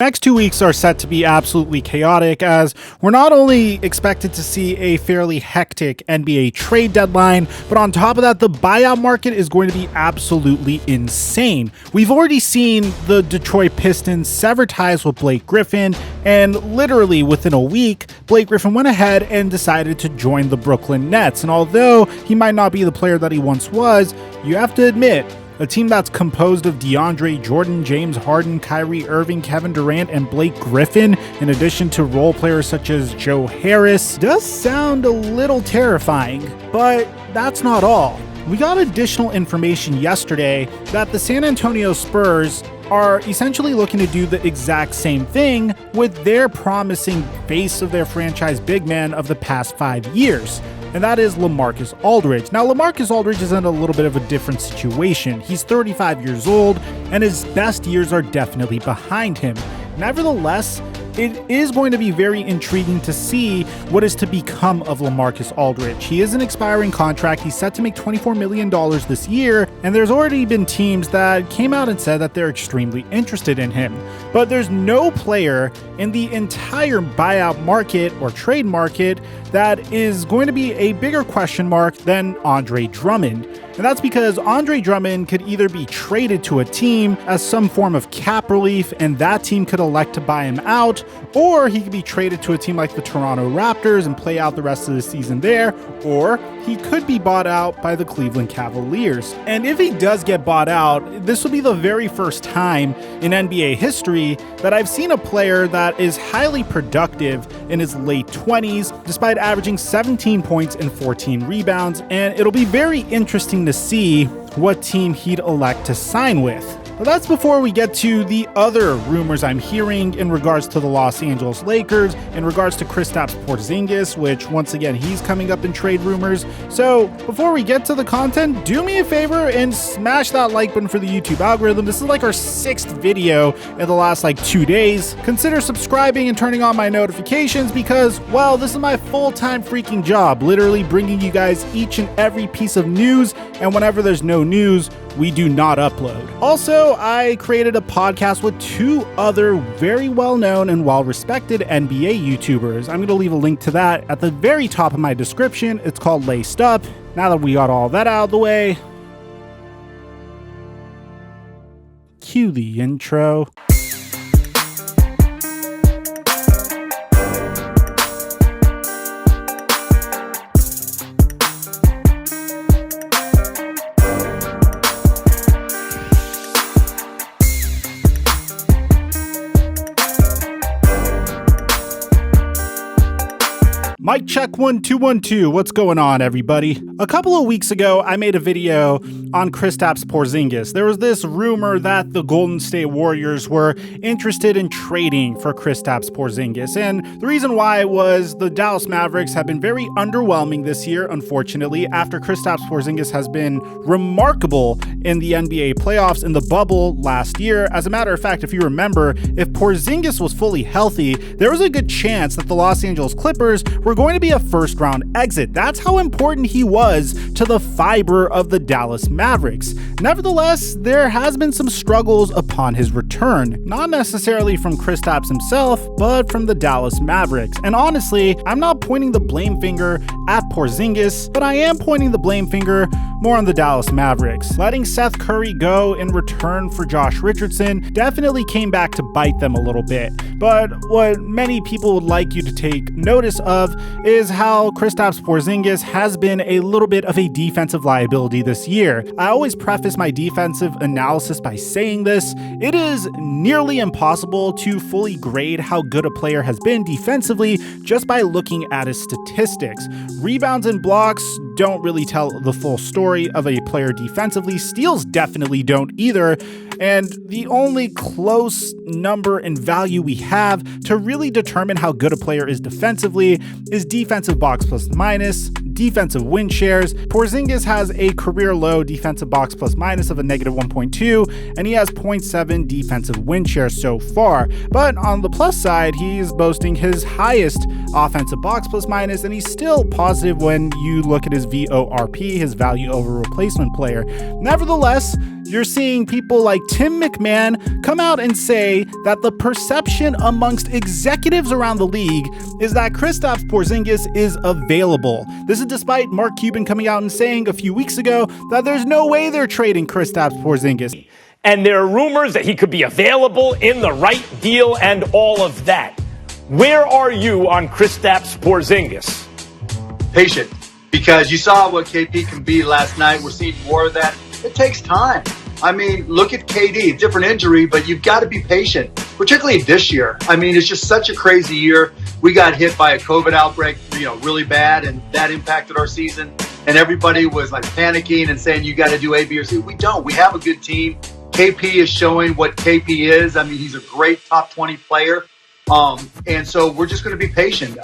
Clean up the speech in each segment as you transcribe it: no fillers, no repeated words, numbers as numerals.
Next 2 weeks are set to be absolutely chaotic, as we're not only expected to see a fairly hectic NBA trade deadline, but on top of that, the buyout market is going to be absolutely insane. We've already seen the Detroit Pistons sever ties with Blake Griffin, and literally within a week, Blake Griffin went ahead and decided to join the Brooklyn Nets. And although he might not be the player that he once was, you have to admit, a team that's composed of DeAndre Jordan, James Harden, Kyrie Irving, Kevin Durant, and Blake Griffin, in addition to role players such as Joe Harris, does sound a little terrifying. But that's not all. We got additional information yesterday that the San Antonio Spurs are essentially looking to do the exact same thing with their promising face of their franchise big man of the past 5 years. And that is LaMarcus Aldridge. Now, LaMarcus Aldridge is in a little bit of a different situation. He's 35 years old, and his best years are definitely behind him. Nevertheless, it is going to be very intriguing to see what is to become of LaMarcus Aldridge. He is an expiring contract. He's set to make $24 million this year, and there's already been teams that came out and said that they're extremely interested in him. But there's no player in the entire buyout market or trade market that is going to be a bigger question mark than Andre Drummond. And that's because Andre Drummond could either be traded to a team as some form of cap relief, and that team could elect to buy him out, or he could be traded to a team like the Toronto Raptors and play out the rest of the season there, or he could be bought out by the Cleveland Cavaliers. And if he does get bought out, this will be the very first time in NBA history that I've seen a player that is highly productive in his late 20s, despite averaging 17 points and 14 rebounds, and it'll be very interesting to see what team he'd elect to sign with. But that's before we get to the other rumors I'm hearing in regards to the Los Angeles Lakers, in regards to Kristaps Porzingis, which once again, he's coming up in trade rumors. So before we get to the content, do me a favor and smash that like button for the YouTube algorithm. This is like our 6th video in the last 2 days. Consider subscribing and turning on my notifications because, well, this is my full-time freaking job, literally bringing you guys each and every piece of news, and whenever there's no news, we do not upload. Also, I created a podcast with 2 other very well-known and well-respected NBA YouTubers. I'm going to leave a link to that at the very top of my description. It's called Laced Up. Now that we got all that out of the way, cue the intro. Mic check 1 2 1 2. What's going on, everybody? A couple of weeks ago, I made a video on Kristaps Porzingis. There was this rumor that the Golden State Warriors were interested in trading for Kristaps Porzingis, and the reason why was the Dallas Mavericks have been very underwhelming this year, unfortunately, after Kristaps Porzingis has been remarkable in the NBA playoffs in the bubble last year. As a matter of fact, if you remember, if Porzingis was fully healthy, there was a good chance that the Los Angeles Clippers were going to be a first-round exit. That's how important he was to the fiber of the Dallas Mavericks. Nevertheless, there has been some struggles upon his return, not necessarily from Kristaps himself, but from the Dallas Mavericks. And honestly, I'm not pointing the blame finger at Porzingis, but I am pointing the blame finger more on the Dallas Mavericks. Letting Seth Curry go in return for Josh Richardson definitely came back to bite them a little bit. But what many people would like you to take notice of is how Kristaps Porzingis has been a little bit of a defensive liability this year. I always preface my defensive analysis by saying this: it is nearly impossible to fully grade how good a player has been defensively just by looking at his statistics. Rebounds and blocks don't really tell the full story of a player defensively. Steals definitely don't either. And the only close number and value we have to really determine how good a player is defensively is defensive box plus minus, defensive win shares. Porzingis has a career low defensive box plus minus of a negative 1.2, and he has 0.7 defensive win shares so far. But on the plus side, he's boasting his highest offensive box plus minus, and he's still positive when you look at his VORP, his value over replacement player. Nevertheless, you're seeing people like Tim McMahon come out and say that the perception amongst executives around the league is that Kristaps Porzingis is available. This is despite Mark Cuban coming out and saying a few weeks ago that there's no way they're trading Kristaps Porzingis. And there are rumors that he could be available in the right deal and all of that. Where are you on Kristaps Porzingis? Patient, because you saw what KP can be last night. We're seeing more of that. It takes time. I mean, look at KD, different injury, but you've got to be patient, particularly this year. I mean, it's just such a crazy year. We got hit by a COVID outbreak, really bad, and that impacted our season. And everybody was like panicking and saying, you got to do A, B, or C. We don't. We have a good team. KP is showing what KP is. I mean, he's a great top 20 player. And so we're just going to be patient.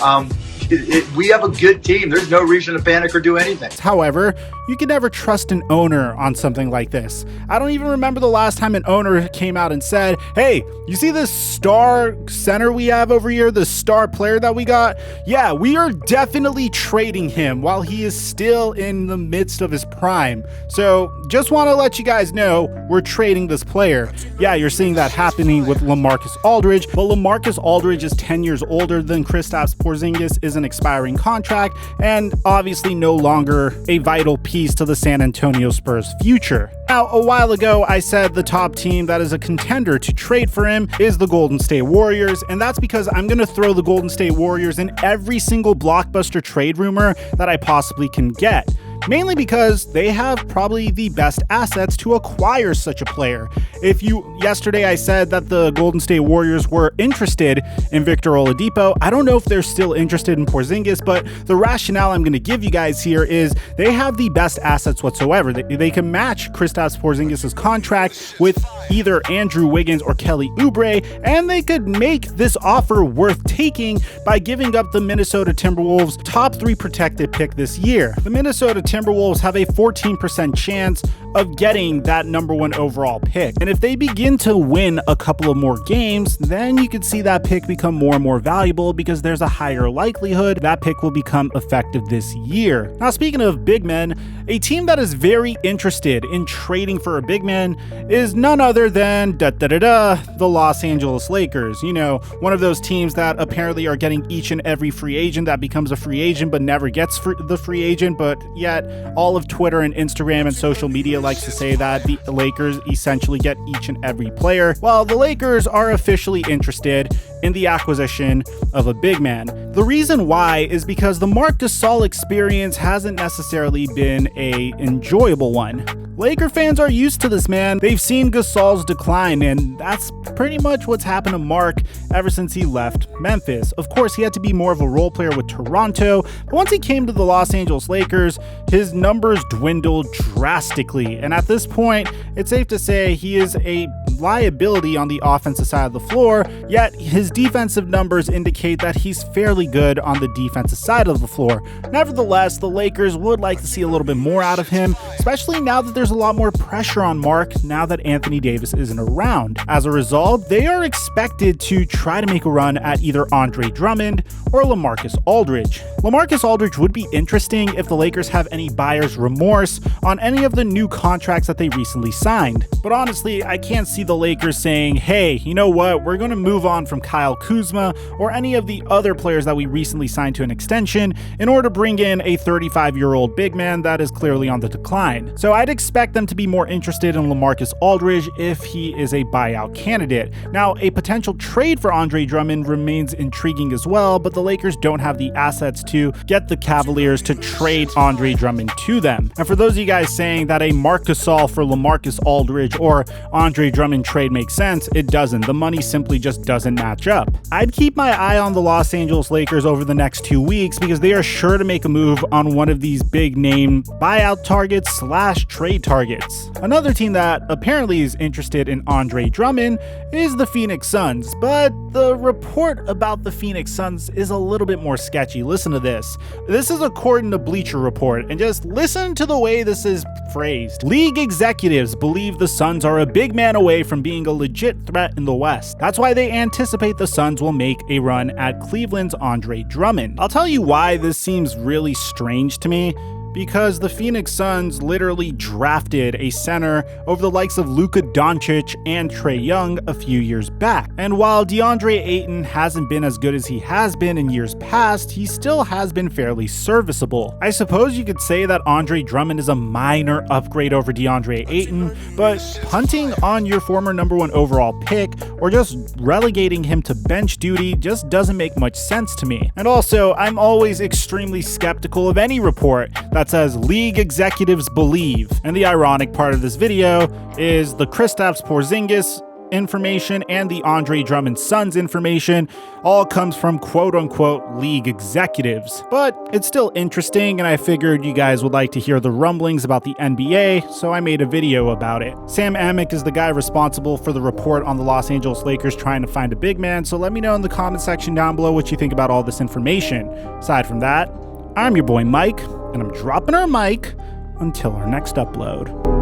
We have a good team. There's no reason to panic or do anything. However, you can never trust an owner on something like this. I don't even remember the last time an owner came out and said, hey, you see this star center we have over here, the star player that we got? Yeah, we are definitely trading him while he is still in the midst of his prime. So just want to let you guys know we're trading this player. Yeah, you're seeing that happening with LaMarcus Aldridge, but LaMarcus Aldridge is 10 years older than Kristaps Porzingis, is an expiring contract, and obviously no longer a vital piece to the San Antonio Spurs' future. Now, a while ago, I said the top team that is a contender to trade for him is the Golden State Warriors, and that's because I'm going to throw the Golden State Warriors in every single blockbuster trade rumor that I possibly can get. Mainly because they have probably the best assets to acquire such a player. Yesterday I said that the Golden State Warriors were interested in Victor Oladipo. I don't know if they're still interested in Porzingis, but the rationale I'm going to give you guys here is they have the best assets whatsoever. They can match Kristaps Porzingis' contract with either Andrew Wiggins or Kelly Oubre, and they could make this offer worth taking by giving up the Minnesota Timberwolves' top 3 protected pick this year. The Minnesota Timberwolves have a 14% chance of getting that number 1 overall pick. And if they begin to win a couple of more games, then you could see that pick become more and more valuable because there's a higher likelihood that pick will become effective this year. Now, speaking of big men, a team that is very interested in trading for a big man is none other than the Los Angeles Lakers. One of those teams that apparently are getting each and every free agent that becomes a free agent but never gets the free agent, but yet all of Twitter and Instagram and social media likes to say that the Lakers essentially get each and every player. Well, the Lakers are officially interested in the acquisition of a big man. The reason why is because the Marc Gasol experience hasn't necessarily been an enjoyable one. Laker fans are used to this, man. They've seen Gasol's decline, and that's pretty much what's happened to Mark ever since he left Memphis. Of course, he had to be more of a role player with Toronto, but once he came to the Los Angeles Lakers, his numbers dwindled drastically, and at this point, it's safe to say he is a liability on the offensive side of the floor, yet his defensive numbers indicate that he's fairly good on the defensive side of the floor. Nevertheless, the Lakers would like to see a little bit more out of him, especially now that there's a lot more pressure on Mark now that Anthony Davis isn't around. As a result, they are expected to try to make a run at either Andre Drummond or LaMarcus Aldridge. LaMarcus Aldridge would be interesting if the Lakers have any buyer's remorse on any of the new contracts that they recently signed. But honestly, I can't see the Lakers saying, hey, you know what, we're going to move on from Kyle Kuzma or any of the other players that we recently signed to an extension in order to bring in a 35-year-old big man that is clearly on the decline. So I'd expect them to be more interested in LaMarcus Aldridge if he is a buyout candidate. Now, a potential trade for Andre Drummond remains intriguing as well, but the Lakers don't have the assets to get the Cavaliers to trade Andre Drummond to them. And for those of you guys saying that a Marc Gasol for LaMarcus Aldridge or Andre Drummond trade makes sense, it doesn't. The money simply just doesn't match up. I'd keep my eye on the Los Angeles Lakers over the next 2 weeks because they are sure to make a move on one of these big name buyout targets / trade targets. Another team that apparently is interested in Andre Drummond is the Phoenix Suns, but the report about the Phoenix Suns is a little bit more sketchy. Listen to this. This is according to Bleacher Report, and just listen to the way this is phrased. League executives believe the Suns are a big man away from being a legit threat in the West. That's why they anticipate the Suns will make a run at Cleveland's Andre Drummond. I'll tell you why this seems really strange to me. because the Phoenix Suns literally drafted a center over the likes of Luka Doncic and Trae Young a few years back. And while DeAndre Ayton hasn't been as good as he has been in years past, he still has been fairly serviceable. I suppose you could say that Andre Drummond is a minor upgrade over DeAndre Ayton, but punting on your former #1 overall pick or just relegating him to bench duty just doesn't make much sense to me. And also, I'm always extremely skeptical of any report that says league executives believe. And the ironic part of this video is the Kristaps Porzingis information and the Andre Drummond Suns information all comes from quote-unquote league executives. But it's still interesting, and I figured you guys would like to hear the rumblings about the NBA, so I made a video about it. Sam Amick is the guy responsible for the report on the Los Angeles Lakers trying to find a big man, so let me know in the comment section down below what you think about all this information. Aside from that, I'm your boy Mike, and I'm dropping our mic until our next upload.